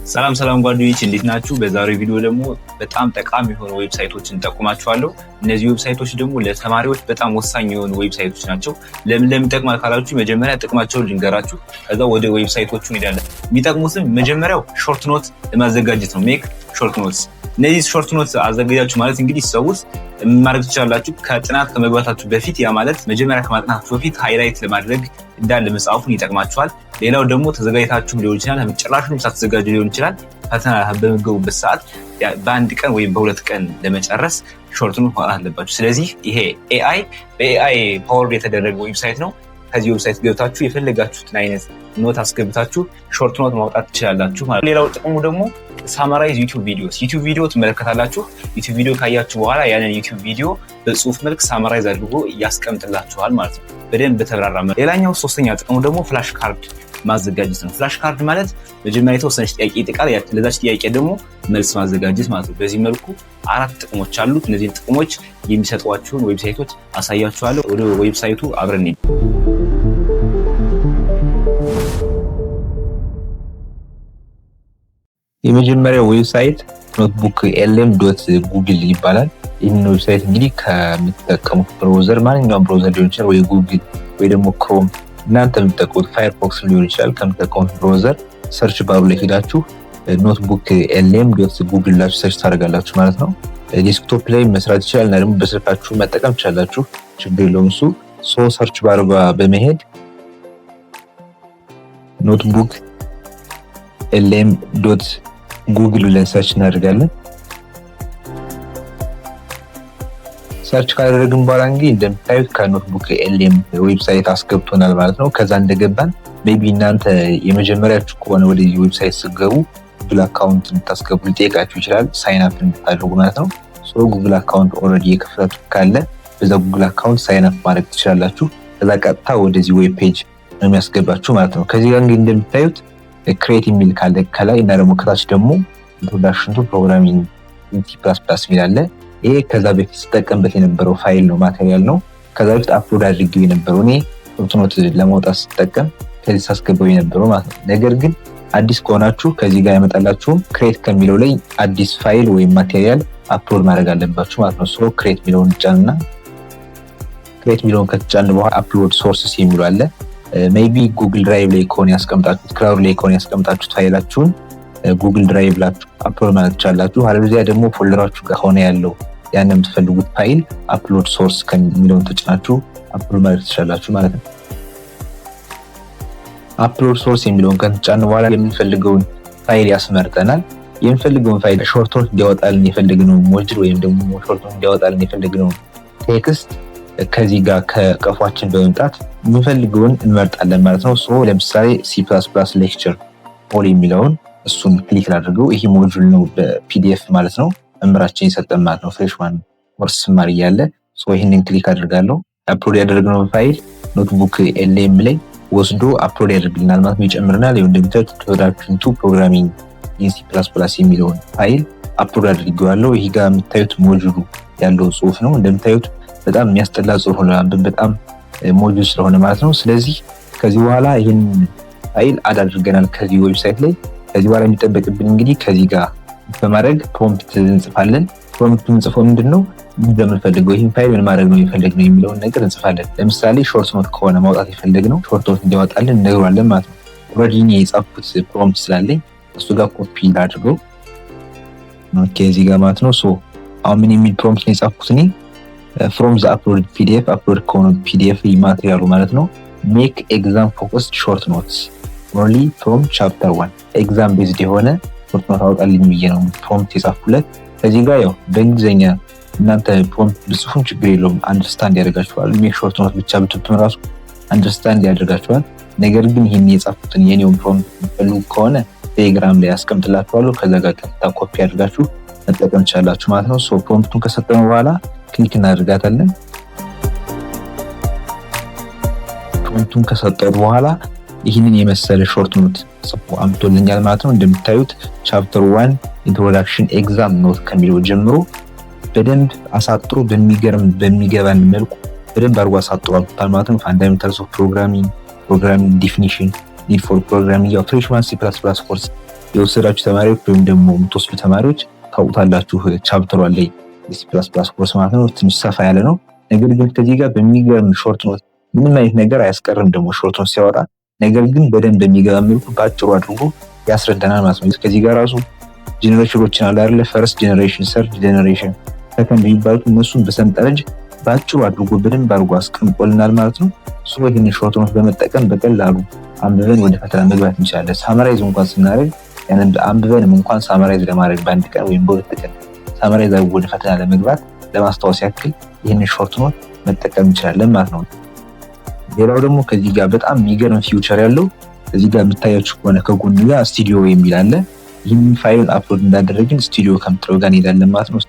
ሰላም ጓደኞች እንዴት ናችሁ? በዛሬው ቪዲዮ ደግሞ በጣም ጠቃሚ የሆኑ ዌብሳይቶችን ጠቁማችኋለሁ። እነዚህ ዌብሳይቶች ደግሞ ለተማሪዎች በጣም ወሳኝ የሆኑ ዌብሳይቶች ናቸው። ለምን ይጠቅማል ካላችሁ መጀመሪያ ጥቅማቸውን ልንገራችሁ፣ ከዛ ወደ ዌብሳይቶቹ እንሄዳለን። የሚጠቅሙትም መጀመሪያው ሾርት ኖት ለማዘጋጀት ነው። ሜክ ሾርት ኖትስ። እነዚህ ሾርት ኖት አዘጋጃችሁ ማለት እንግዲህ ሰውስ ማድረግ ትችላላችሁ ከጥናት ከመግባታችሁ በፊት፣ ያ ማለት መጀመሪያ ከማጥናታችሁ በፊት ሃይላይት ለማድረግ እንዳለ መጽሐፉን ይጠቅማችኋል። ሌላው ደግሞ ተዘጋጅታችሁ ሊሆን ይችላል፣ ጭራሹንም ሳትዘጋጁ ሊሆን ይችላል። ፈተና በመገቡበት ሰዓት በአንድ ቀን ወይም በሁለት ቀን ለመጨረስ ሾርት ኖት ማውጣት አለባችሁ። ስለዚህ ይሄ በኤአይ ፓወር የተደረገ ዌብሳይት ነው። ከዚህ ዌብሳይት ገብታችሁ የፈለጋችሁትን አይነት ኖት አስገብታችሁ ሾርት ኖት ማውጣት ትችላላችሁ ማለት። ሌላው ጥቅሙ ደግሞ ሳማራይዝ ዩቲዩብ ቪዲዮ ትመለከታላችሁ። ዩቲዩብ ቪዲዮ ካያችሁ በኋላ ያንን ዩቲዩብ ቪዲዮ በጽሁፍ መልክ ሳማራይዝ አድርጎ ያስቀምጥላችኋል ማለት ነው፣ በደንብ በተብራራ መልኩ። ሌላኛው ሶስተኛ ጥቅሙ ደግሞ ፍላሽ ካርድ ማዘጋጀት ነው። ፍላሽ ካርድ ማለት መጀመሪያ የተወሰነች ጥያቄ ይጠቃል፣ ለዛች ጥያቄ ደግሞ መልስ ማዘጋጀት ማለት ነው። በዚህ መልኩ 4 ጥቅሞች አሉት። እነዚህን ጥቅሞች የሚሰጧችሁን ዌብሳይቶች አሳያችኋለሁ። ወደ ዌብሳይቱ አብረን የመጀመሪያው ዌብሳይት ኖትቡክ lm.google ይባላል። ይህን ዌብሳይት እንግዲህ ከምትጠቀሙት ብራውዘር ማንኛውም ብራውዘር ሊሆን ይችላል፣ ወይ ጉግል ወይ ደግሞ ክሮም፣ እናንተ የምትጠቀሙት ፋየርፎክስ ሊሆን ይችላል። ከምትጠቀሙት ብራውዘር ሰርች ባሩ ላይ ሄዳችሁ ኖትቡክ lm.google ላችሁ ሰርች ታደርጋላችሁ ማለት ነው። ዴስክቶፕ ላይ መስራት ይችላል እና ደግሞ በስልካችሁ መጠቀም ትችላላችሁ፣ ችግር የለውም እሱ። ሰርች ባሩ በመሄድ ኖትቡክ lm.google ብለን ሰርች እናደርጋለን። ሰርች ካደረግን በኋላ እንግዲህ እንደምታዩት ከኖትቡክ lm ዌብሳይት አስገብቶናል ማለት ነው። ከዛ እንደገባን ሜቢ እናንተ የመጀመሪያችሁ ከሆነ ወደዚህ ዌብሳይት ስትገቡ ጉግል አካውንት እንድታስገቡ ሊጠይቃችሁ ይችላል፣ ሳይን አፕ እንድታደርጉ ማለት ነው። ጉግል አካውንት ኦልሬዲ የከፈታችሁ ካለ በዛ ጉግል አካውንት ሳይን አፕ ማድረግ ትችላላችሁ። ከዛ ቀጥታ ወደዚህ ዌብ ፔጅ ነው የሚያስገባችሁ ማለት ነው። ከዚህ ጋር እንግዲህ እንደምታዩት ክሬት የሚል ካለ ከላይ እና ደግሞ ከታች ደግሞ ኢንትሮዳክሽን ቱ ፕሮግራሚንግ C++ የሚል አለ። ይሄ ከዛ በፊት ስጠቀምበት የነበረው ፋይል ነው፣ ማቴሪያል ነው። ከዛ በፊት አፕሎድ አድርጌው የነበረው እኔ ኖት ለማውጣት ስጠቀም ከዚህ ሳስገባው የነበረው ማለት ነው። ነገር ግን አዲስ ከሆናችሁ ከዚህ ጋር ያመጣላችሁ ክሬት ከሚለው ላይ አዲስ ፋይል ወይም ማቴሪያል አፕሎድ ማድረግ አለባችሁ ማለት ነው። ክሬት የሚለውን ጫንና ክሬት የሚለውን ከተጫን በኋላ አፕሎድ ሶርስስ የሚለው አለ። ሜይቢ ጉግል ድራይቭ ላይ ከሆነ ያስቀምጣችሁት፣ ክላውድ ላይ ከሆነ ያስቀምጣችሁት ፋይላችሁን ጉግል ድራይቭ ላችሁ አፕሎድ ማለት ትችላላችሁ። አለበለዚያ ደግሞ ፎልደራችሁ ጋር ሆነ ያለው ያን የምትፈልጉት ፋይል አፕሎድ ሶርስ ከሚለውን ተጭናችሁ አፕሎድ ማለት ትችላላችሁ ማለት ነው። አፕሎድ ሶርስ የሚለውን ከተጫን በኋላ የምንፈልገውን ፋይል ያስመርጠናል። የምንፈልገውን ፋይል ሾርት ኖት እንዲያወጣልን የፈለግነው ሞጁል ወይም ደግሞ ሾርት ኖት እንዲያወጣልን የፈለግነው ቴክስት ከዚህ ጋር ከቀፏችን በመምጣት የምንፈልገውን እንመርጣለን ማለት ነው። ለምሳሌ C++ ሌክቸር ኦል የሚለውን እሱን ክሊክ አድርገው፣ ይሄ ሞጁል ነው በፒዲኤፍ ማለት ነው፣ መምህራችን የሰጠን ማለት ነው። ፍሬሽማን ኮርስ ስማር እያለ ይህንን ክሊክ አድርጋለሁ። አፕሎድ ያደረግነውን ፋይል ኖትቡክ lm ላይ ወስዶ አፕሎድ ያደርግልናል ማለት ነው፣ ይጨምርናል። ይኸው እንደምታዩት ኢንትሮዳክሽን ቱ ፕሮግራሚንግ C++ የሚለውን ፋይል አፕሎድ አድርጌዋለሁ። ይሄ ጋር የምታዩት ሞጁሉ ያለው ጽሁፍ ነው። እንደምታዩት በጣም የሚያስጠላ ጽሁፍ ነው፣ በጣም ሞጁል ስለሆነ ማለት ነው። ስለዚህ ከዚህ በኋላ ይህን ፋይል አድ አድርገናል ከዚህ ዌብሳይት ላይ። ከዚህ በኋላ የሚጠበቅብን እንግዲህ ከዚህ ጋር በማድረግ ፕሮምፕት እንጽፋለን። ፕሮምፕት እንጽፈው ምንድነው እንደምንፈልገው ይህን ፋይል ምን ማድረግ ነው የፈለግነው የሚለውን ነገር እንጽፋለን። ለምሳሌ ሾርት ኖት ከሆነ ማውጣት የፈለግነው ሾርት ኖት እንዲያወጣልን እነግረዋለን ማለት ነው። ኦልሬዲ እኔ የጻፍኩት ፕሮምፕት ስላለኝ እሱ ጋር ኮፒ ላድርገው እዚህ ጋር ማለት ነው። አሁን ምን የሚል ፕሮምፕት ነው የጻፍኩት እኔ? from the uploaded PDF አፕሎድ ከሆነ PDF ማቴሪያሉ ማለት ነው። make exam focused short notes only from chapter 1 ኤግዛም ቤዝድ የሆነ ሾርት ኖት አውጣልኝ ብዬ ነው ፕሮምፕት የጻፍኩለት። ከዚህ ጋር ያው በእንግሊዝኛ እናንተ ፕሮምፕት ብጽፉም ችግር የለውም፣ አንደርስታንድ ያደርጋችኋል። ሜክ ሾርት ኖት ብቻ ብትሉም ራሱ አንደርስታንድ ያደርጋችኋል። ነገር ግን ይሄን የጻፍኩትን የኔውን ፕሮምፕት የምትፈልጉ ከሆነ ቴሌግራም ላይ አስቀምጥላችኋለሁ። ከዛ ጋር ቀጥታ ኮፒ አድርጋችሁ መጠቀም ትችላላችሁ ማለት ነው። ፕሮምፕቱን ከሰጠነው በኋላ ክሊክ እናደርጋታለን። ፕሮምፕቱን ከሰጠው በኋላ ይህንን የመሰለ ሾርት ኖት ጽፎ አምጥቶልኛል ማለት ነው። እንደምታዩት ቻፕተር 1 ኢንትሮዳክሽን ኤግዛም ኖት ከሚለው ጀምሮ በደንብ አሳጥሮ በሚገባን መልኩ በደንብ አድርጎ አሳጥሮ አምጥቷል ማለት ነው። ፋንዳሜንታልስ ኦፍ ፕሮግራሚንግ ዲፊኒሽን ኒድ ፎር ፕሮግራሚንግ ያው ፍሬሽማን C++ ኮርስ የወሰዳችሁ ተማሪዎች ወይም ደግሞ የምትወስዱ ተማሪዎች ታውቁታላችሁ። ቻፕተሩ ላይ C++ ኮርስ ማለት ነው ትንሽ ሰፋ ያለ ነው። ነገር ግን ከዚህ ጋር በሚገርም ሾርት ኖት ምንም አይነት ነገር አያስቀርም ደግሞ ሾርት ኖት ሲያወራ፣ ነገር ግን በደንብ በሚገባ መልኩ በአጭሩ አድርጎ ያስረዳናል ማለት ነው። ከዚህ ጋር ራሱ ጄኔሬሽኖችን አለ አይደለ፣ ፈርስት ጄኔሬሽን፣ ሰርድ ጄኔሬሽን፣ ሰከንድ የሚባሉት እነሱን በሰንጠረዥ በአጭሩ አድርጎ በደንብ አድርጎ አስቀምጦልናል ማለት ነው። ይህንን ሾርት ኖት በመጠቀም በቀላሉ አንብበን ወደ ፈተና መግባት እንችላለን። ሳመራይዝ እንኳን ስናደርግ ያንን አንብበንም እንኳን ሳመራይዝ ለማድረግ በአንድ ቀን ወይም በሁለት ቀን ሳመራይዝ አድርጎ ወደ ፈተና ለመግባት ለማስታወስ ያክል ይህንን ሾርት ኖት መጠቀም እንችላለን ማለት ነው። ሌላው ደግሞ ከዚህ ጋር በጣም የሚገርም ፊውቸር ያለው ከዚህ ጋር የምታያችሁ ከሆነ ከጎኑ ጋር ስቱዲዮ የሚል አለ። ይህንን ፋይሉን አፕሎድ እንዳደረግን ስቱዲዮ ከምትለው ጋር እንሄዳለን ማለት ነው።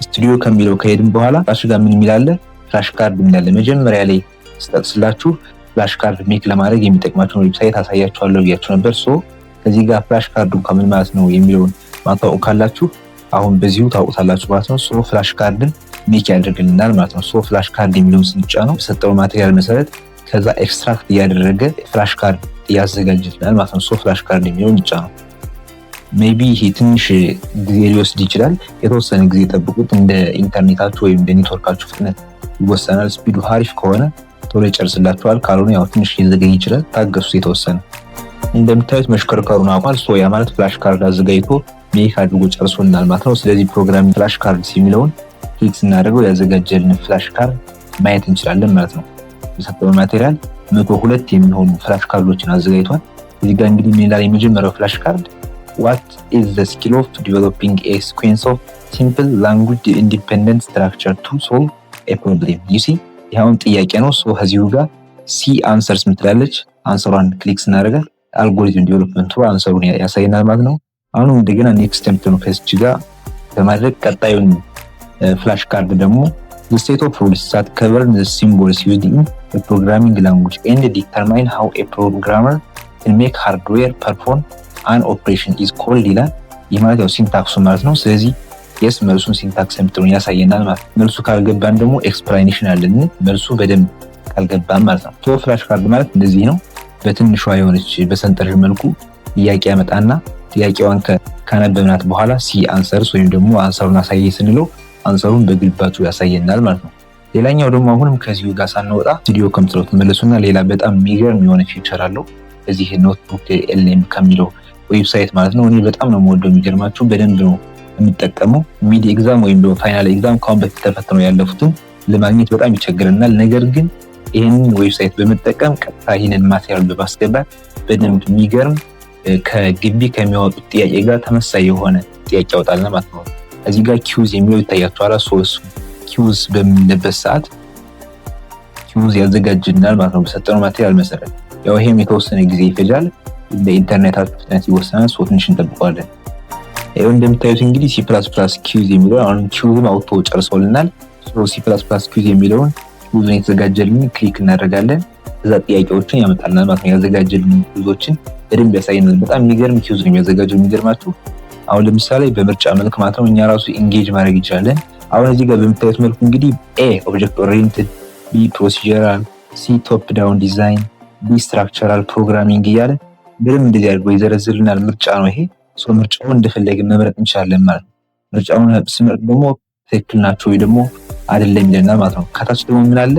ስቱዲዮ ከሚለው ከሄድን በኋላ ፍላሽ ጋር ምን የሚል አለ? ፍላሽ ካርድ የሚላለ መጀመሪያ ላይ ስጠቅስላችሁ ፍላሽ ካርድ ሜክ ለማድረግ የሚጠቅማቸውን ዌብሳይት አሳያችኋለሁ ብያችሁ ነበር። ከዚህ ጋር ፍላሽ ካርዱ ከምን ማለት ነው የሚለውን ማታወቅ ካላችሁ አሁን በዚሁ ታውቁታላችሁ ማለት ነው። ፍላሽ ካርድን ሜክ ያደርግልናል ማለት ነው። ፍላሽ ካርድ የሚለውን ስንጫ ነው በሰጠው ማቴሪያል መሰረት ከዛ ኤክስትራክት እያደረገ ፍላሽ ካርድ ያዘጋጅልናል ማለት ነው። ፍላሽ ካርድ የሚለውን ይጫ ነው። ሜቢ ይሄ ትንሽ ጊዜ ሊወስድ ይችላል። የተወሰነ ጊዜ ጠብቁት። እንደ ኢንተርኔታችሁ ወይም እንደ ኔትወርካችሁ ፍጥነት ይወሰናል። ስፒዱ አሪፍ ከሆነ ቶሎ ይጨርስላችኋል። ካልሆነ ያው ትንሽ ሊዘገይ ይችላል። ታገሱት የተወሰነ። እንደምታዩት መሽከርከሩን አቋል። ያ ማለት ፍላሽ ካርድ አዘጋጅቶ ሜክ አድርጎ ጨርሶልናል ማለት ነው። ስለዚህ ፕሮግራሚንግ ፍላሽ ካርድ የሚለውን ክሊክ ስናደርገው ያዘጋጀልን ፍላሽ ካርድ ማየት እንችላለን ማለት ነው። የሰጠው ማቴሪያል 102 የሚሆኑ ፍላሽ ካርዶችን አዘጋጅቷል። እዚህ ጋር እንግዲህ ምን ይላል? የመጀመሪያው ፍላሽ ካርድ what is the skill of developing a sequence of simple language independent structure to solve a problem? you see ይሄውን ጥያቄ ነው። ከዚሁ ጋር ሲ አንሰርስ ምትላለች። አንሰሯን ክሊክ ስናደርጋት አልጎሪዝም ዴቨሎፕመንቱ አንሰሩን ያሳየናል ማለት ነው። አሁን እንደገና ኔክስት ስቴፕ ነው ከዚህ ጋር በማድረግ ቀጣዩን ፍላሽ ካርድ ደግሞ the set of rules that govern the symbols used in a programming language and determine how a programmer can make hardware perform an operation is called ይላል። ይህ ማለት ያው ሲንታክሱ ማለት ነው። ስለዚህ የስ መልሱን ሲንታክስ ምትሉን ያሳየናል ማለት ነው። መልሱ ካልገባን ደግሞ ኤክስፕላኔሽን አለን። መልሱ በደንብ ካልገባን ማለት ነው። ፍላሽ ካርድ ማለት እንደዚህ ነው። በትንሿ የሆነች በሰንጠረዥ መልኩ ጥያቄ ያመጣና ጥያቄዋን ካነበብናት በኋላ ሲ አንሰርስ ወይም ደግሞ አንሰሩን አሳየ ስንለው አንሰሩን በግልባጩ ያሳየናል ማለት ነው። ሌላኛው ደግሞ አሁንም ከዚሁ ጋር ሳንወጣ ስቱዲዮ ከምትለው ተመለሱና ሌላ በጣም የሚገርም የሆነ ፊውቸር አለው እዚህ ኖትቡክ ኤልኤም ከሚለው ዌብሳይት ማለት ነው። እኔ በጣም ነው የምወደው። የሚገርማችሁ በደንብ ነው የምጠቀመው። ሚድ ኤግዛም ወይም ደግሞ ፋይናል ኤግዛም ካሁን በፊት ተፈትነው ያለፉትን ለማግኘት በጣም ይቸግረናል። ነገር ግን ይህንን ዌብሳይት በመጠቀም ቀጥታ ይህንን ማቴሪያል በማስገባት በደንብ የሚገርም ከግቢ ከሚያወጡት ጥያቄ ጋር ተመሳሳይ የሆነ ጥያቄ ያወጣልና ማለት ነው። እዚህ ጋር ኪውዝ የሚለው ይታያችኋል። ኪውዝ በምንለበት ሰዓት ኪውዝ ያዘጋጅልናል ማለት ነው በሰጠነው ማቴሪያል መሰረት። ያው ይሄም የተወሰነ ጊዜ ይፈጃል። በኢንተርኔታችሁ ፍጥነት ይወሰናል። ትንሽ እንጠብቀዋለን። ይሄው እንደምታዩት እንግዲህ C++ ኪውዝ የሚለው አሁን ኪውዝም አውጥቶ ጨርሶልናል። C++ ኪውዝ የሚለውን ኪውዝን የተዘጋጀልን ክሊክ እናደርጋለን። እዛ ጥያቄዎችን ያመጣልናል ማለት ነው። ያዘጋጀልን ኪውዞችን በደንብ ያሳየናል። በጣም የሚገርም ኪውዝ ነው የሚያዘጋጀው። የሚገርማችሁ አሁን ለምሳሌ በምርጫ መልክ ማለት ነው እኛ ራሱ ኢንጌጅ ማድረግ ይችላለን። አሁን እዚህ ጋር በምታዩት መልኩ እንግዲህ A ኦብጀክት ኦሪየንትድ፣ B ፕሮሲጀራል፣ C ቶፕ ዳውን ዲዛይን፣ B ስትራክቸራል ፕሮግራሚንግ እያለ ምንም እንደዚህ አድርጎ ይዘረዝልናል። ምርጫ ነው ይሄ። ምርጫውን እንደፈለግን መምረጥ እንችላለን ማለት ነው። ምርጫውን ስንመርጥ ደግሞ ትክክል ናቸው ወይ ደግሞ አይደለም ይለናል ማለት ነው። ከታች ደግሞ ምን አለ?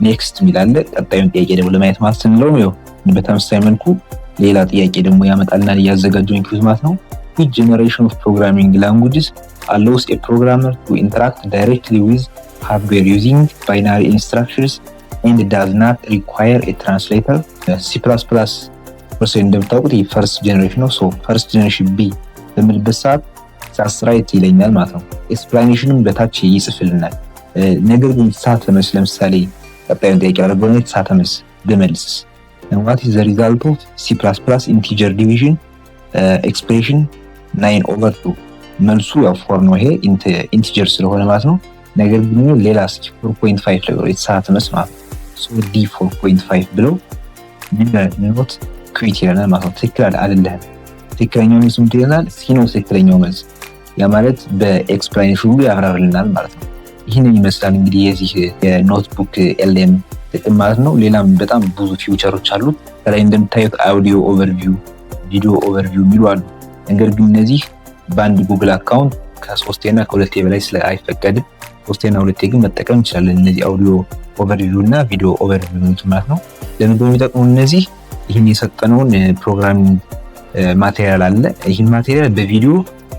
ኔክስት የሚል አለ። ቀጣዩን ጥያቄ ደግሞ ለማየት ማለት ስንለው ነው በተመሳሳይ መልኩ ሌላ ጥያቄ ደግሞ ያመጣልናል እያዘጋጀውን ኪውዝ ማለት ነው። Which generation of programming languages allows a programmer to interact directly with hardware using binary instructions and does not require a translator? C++ እንደምታውቁት የፈርስት ጀነሬሽን ነው። ፈርስት ጀነሬሽን ቢ በምልበት ሰዓት ሳስራይት ይለኛል ማለት ነው። ኤክስፕላኔሽንም በታች ይጽፍልናል። ነገር ግን ተሳተ መልስ ለምሳሌ ቀጣዩን ጥያቄ አድርገን ተሳተ መልስ በመልስስ what is the result of C++ integer division expression 9/2? መልሱ ያው ፎር ነው። ይሄ ኢንቲጀር ስለሆነ ማለት ነው። ነገር ግን ሌላ 4.5 ላይ የተሳተ መልስ ማለት ነው። ዲ 4.5 ብለው ኖት ኩዊት ይለናል ማለት ነው። ትክክል አይደለም። ትክክለኛው መልስ ምን ይላል? ሲ ነው ትክክለኛው መልስ። ያ ማለት በኤክስፕላኔሽኑ ያብራራልናል ማለት ነው። ይህንን ይመስላል እንግዲህ የዚህ የኖትቡክ ኤልኤም ጥቅም ማለት ነው። ሌላም በጣም ብዙ ፊውቸሮች አሉት። ከላይ እንደምታዩት አውዲዮ ኦቨርቪው፣ ቪዲዮ ኦቨርቪው የሚሉ አሉ። ነገር ግን እነዚህ በአንድ ጉግል አካውንት ከ3 እና ከ2 በላይ አይፈቀድም። 3 እና 2 ግን መጠቀም እንችላለን። እነዚህ አውዲዮ ኦቨርቪው እና ቪዲዮ ኦቨርቪው ማለት ነው። ለምን የሚጠቅሙ እነዚህ ይህን የሰጠነውን ፕሮግራሚንግ ማቴሪያል አለ። ይህን ማቴሪያል በቪዲዮ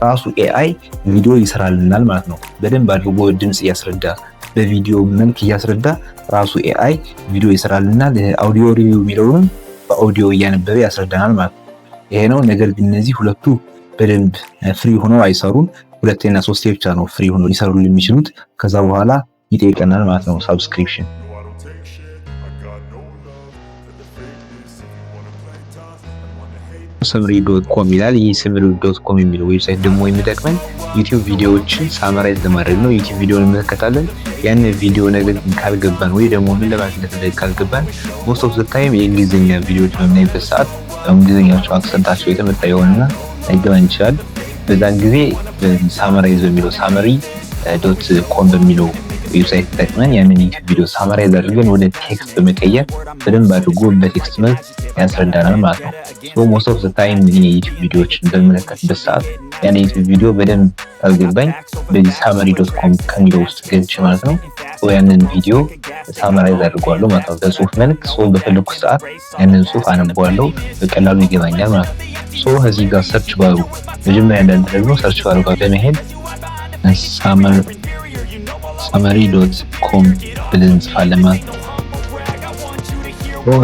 ራሱ ኤአይ ቪዲዮ ይሰራልናል ማለት ነው። በደንብ አድርጎ ድምጽ እያስረዳ በቪዲዮ መልክ እያስረዳ ራሱ ኤአይ ቪዲዮ ይሰራልናል። አውዲዮ ሪቪው የሚለውን በአውዲዮ እያነበበ ያስረዳናል ማለት ነው። ይሄ ነው። ነገር ግን እነዚህ ሁለቱ በደንብ ፍሪ ሆነው አይሰሩም። 2 እና 3 ብቻ ነው ፍሪ ሆነው ሊሰሩልን የሚችሉት። ከዛ በኋላ ይጠይቀናል ማለት ነው ሳብስክሪፕሽን። samri.com ይላል። ይህ samri.com የሚለው ዌብሳይት ደግሞ የሚጠቅመን ዩቲዩብ ቪዲዮዎችን ሳመራይዝ ለማድረግ ነው። ዩቲዩብ ቪዲዮን እንመለከታለን። ያን ቪዲዮ ነገር ካልገባን ወይ ደግሞ ምን ለማለት እንደፈለገ ካልገባን most of the time የእንግሊዝኛ ቪዲዮዎች በምናይበት ሰዓት እንግሊዝኛቸው አክሰንታቸው የተመታ ይሆንና አይገባን ይችላል። በዛን ጊዜ ሳመራይዝ በሚለው samri.com በሚለው ዌብሳይት ተጠቅመን ያንን ዩቲዩብ ቪዲዮ ሳመራይዝ አድርገን ወደ ቴክስት በመቀየር በደንብ አድርጎ በቴክስት መልክ ያስረዳናል ማለት ነው። so most of the time የዩቲዩብ ቪዲዮዎችን በመለከትበት ሰዓት ያን ዩቲዩብ ቪዲዮ በደንብ ካልገባኝ በዚህ samri.com ከሚለው ውስጥ ገብቼ ማለት ነው ያንን ቪዲዮ ሳመራይዝ አድርጓለሁ ማለት ነው በጽሁፍ መልክ። በፈለኩት ሰዓት ያንን ጽሁፍ አነባዋለሁ፣ በቀላሉ ይገባኛል ማለት ነው። እዚህ ጋር ሰርች ባሩ መጀመሪያ እንዳደረግነው ሰርች ባሩ ጋር በመሄድ samri.com ብለን እንጽፋለን ማለት ነው።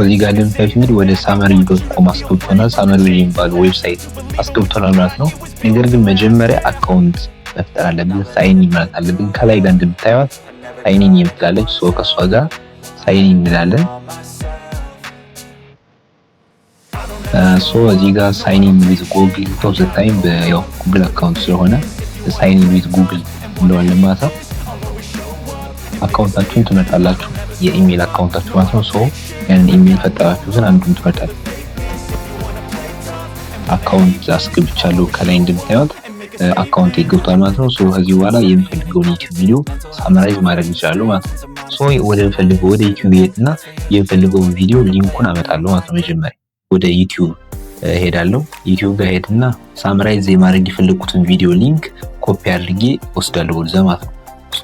እዚህ ጋር እንደምታዩት እንግዲህ ወደ samri.com አስገብቶናል። samri የሚባለው ዌብሳይት አስገብቶናል ማለት ነው። ነገር ግን መጀመሪያ አካውንት መፍጠር አለብን፣ ሳይን ኢን ማለት አለብን። ከላይ ጋር እንደምታዩት ሳይን ኢን የምትላለች ከሷ ጋር ሳይን ኢን እንላለን። እዚህ ጋር ሳይን ኢን ዊዝ ጉግል ቶፕ ዘ ታይም በያው ጉግል አካውንት ስለሆነ ሳይን ኢን ዊዝ ጉግል እንደዋለን ማለት ነው። አካውንታችሁን ትመርጣላችሁ፣ የኢሜል አካውንታችሁ ማለት ነው። ያን ኢሜል ፈጠራችሁትን አንዱን ትመርጣላችሁ። አካውንት አስገብቻለሁ ከላይ እንደምታዩት አካውንት ይገብቷል ማለት ነው። ከዚህ በኋላ የምፈልገውን ዩቲዩብ ቪዲዮ ሳመራይዝ ማድረግ ይችላል ማለት ነው። ወደ ፈልገው ወደ ዩቲዩብ ሄድና የምፈልገውን ቪዲዮ ሊንኩን አመጣለሁ ማለት ነው። መጀመሪያ ወደ ዩቲዩብ ሄዳለሁ። ዩቲዩብ ጋር ሄድና ሳመራይዝ የማድረግ የፈለኩትን ቪዲዮ ሊንክ ኮፒ አድርጌ ወስዳለሁ ወደዛ ማለት ነው።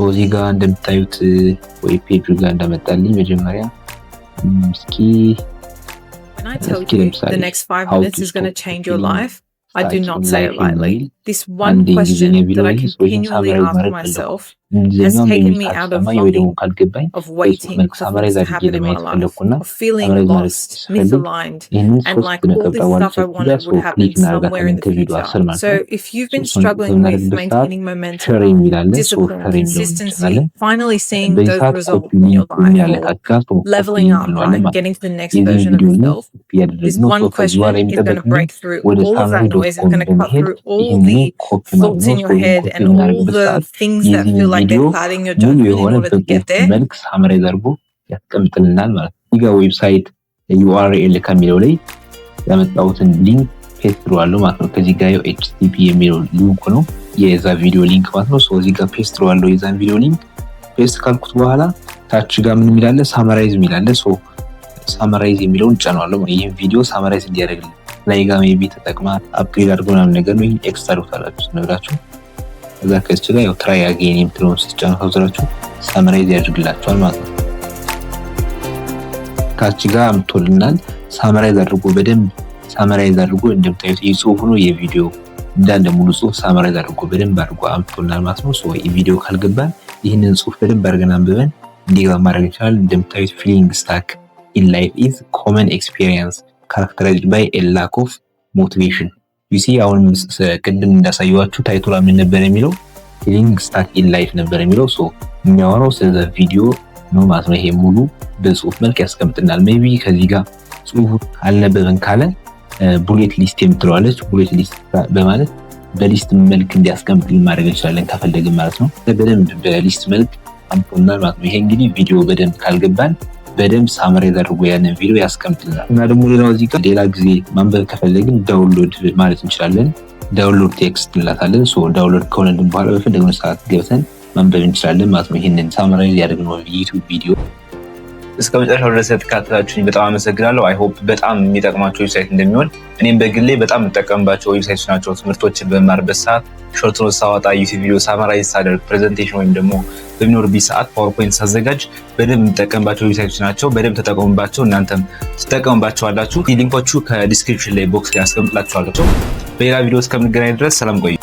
እዚህ ጋር እንደምታዩት ወይ ፔጅ ጋር እንዳመጣልኝ መጀመሪያ እስኪ the next 5 minutes is going to change your life. I do not say it lightly. This one question that I continually ask myself has taken me out of waiting for things to happen in my life, of feeling lost, misaligned, and like all this stuff I wanted would happen somewhere in the future. So if you've been struggling with maintaining momentum, discipline, consistency, finally seeing those results in your life, leveling up, right, getting to the next version of yourself, this one question is going to break through all of that noise. It's going to cut through all the thoughts in your head and all the things that feel like they're clouding your judgment in order to get there. መልክ ሳመራይዝ አድርጎ ያስቀምጥልናል ማለት ነው። እዚህ ጋር ዌብሳይት URL ከሚለው ላይ ያመጣሁትን ሊንክ ፔስት አድርጓለሁ ማለት ነው። ከዚህ ጋር HTTP የሚለው ሊንክ ነው የዛ ቪዲዮ ሊንክ ማለት ነው። እዚህ ጋር ፔስት አድርጓለሁ የዛን ቪዲዮ ሊንክ። ፔስት ካልኩት በኋላ ታች ጋር ምን ይላል? ሳመራይዝ ይላል። ሳመራይዝ የሚለውን ጫናለሁ። ይሄን ቪዲዮ ሳመራይዝ እንዲያደርግልኝ ላይ ጋር ሜቢ ተጠቅማ አፕግሬድ አድርጎ ምናምን ነገር ነው ኤክስትራ ዶታላችሁ ነግራችሁ እዛ ከዚህ ጋር ያው ትራይ አጌን የምትለውን ስትጫኑ ከዛራችሁ ሳመራይዝ ያደርግላችኋል ማለት ነው። ታች ጋር አምጥቶልናል። ሳመራይዝ አድርጎ በደንብ ሳመራይዝ አድርጎ እንደምታዩት የጽሁፍ ነው የቪዲዮ እንዳለ ሙሉ ጽሁፍ ሳመራይዝ አድርጎ በደንብ አድርጎ አምጥቶልናል ማለት ነው። የቪዲዮ ካልገባን ይህንን ጽሁፍ በደንብ አድርገን አንብበን እንዲገባ ማድረግ ይችላል። እንደምታዩት ፊሊንግ ስታክ ኢን ላይፍ ኢዝ ኮመን ኤክስፒሪየንስ characterized by a lack of motivation. you see አሁን ቅድም እንዳሳየዋችሁ ታይቶላ ምን ነበር የሚለው feeling stuck in life ነበር የሚለው የሚያወራው ስለ ቪዲዮ ነው ማለት ነው። ይሄ ሙሉ በጽሁፍ መልክ ያስቀምጥናል። ሜቢ ከዚህ ጋር ጽሁፍ አልነበበን ካለ ቡሌት ሊስት የምትለዋለች ቡሌት ሊስት በማለት በሊስት መልክ እንዲያስቀምጥልን ማድረግ እንችላለን ከፈለግን ማለት ነው። በደንብ በሊስት መልክ አምጥቶናል ማለት ነው። ይሄ እንግዲህ ቪዲዮ በደንብ ካልገባን በደንብ ሳመራይዝ አድርጎ ያንን ቪዲዮ ያስቀምጥልናል። እና ደግሞ ሌላው እዚህ ጋር ሌላ ጊዜ ማንበብ ከፈለግን ዳውንሎድ ማለት እንችላለን። ዳውንሎድ ቴክስት እንላታለን። ዳውንሎድ ከሆነልን በኋላ በፈለግነው ሰዓት ገብተን ማንበብ እንችላለን ማለት ነው። ይሄንን ሳመራይዝ ያደረግነው ዩቲዩብ ቪዲዮ እስከ መጨረሻው ድረስ ተከታተላችሁኝ በጣም አመሰግናለሁ። አይ ሆፕ በጣም የሚጠቅማችሁ ዌብሳይት እንደሚሆን እኔም በግሌ በጣም የምጠቀምባቸው ዌብሳይቶች ናቸው። ትምህርቶችን በመማርበት ሰዓት፣ ሾርት ኖት ሳወጣ፣ ዩቲዩብ ቪዲዮ ሳማራይዝ ሳደርግ፣ ፕሬዘንቴሽን ወይም ደግሞ በሚኖርብኝ ሰዓት ፓወርፖይንት ሳዘጋጅ በደንብ የምጠቀምባቸው ዌብሳይቶች ናቸው። በደንብ ተጠቀሙባቸው፣ እናንተም ትጠቀሙባቸዋላችሁ። ሊንኮቹ ከዲስክሪፕሽን ላይ ቦክስ ላይ አስቀምጥላችኋለሁ። በሌላ ቪዲዮ እስከምንገናኝ ድረስ ሰላም ቆዩ።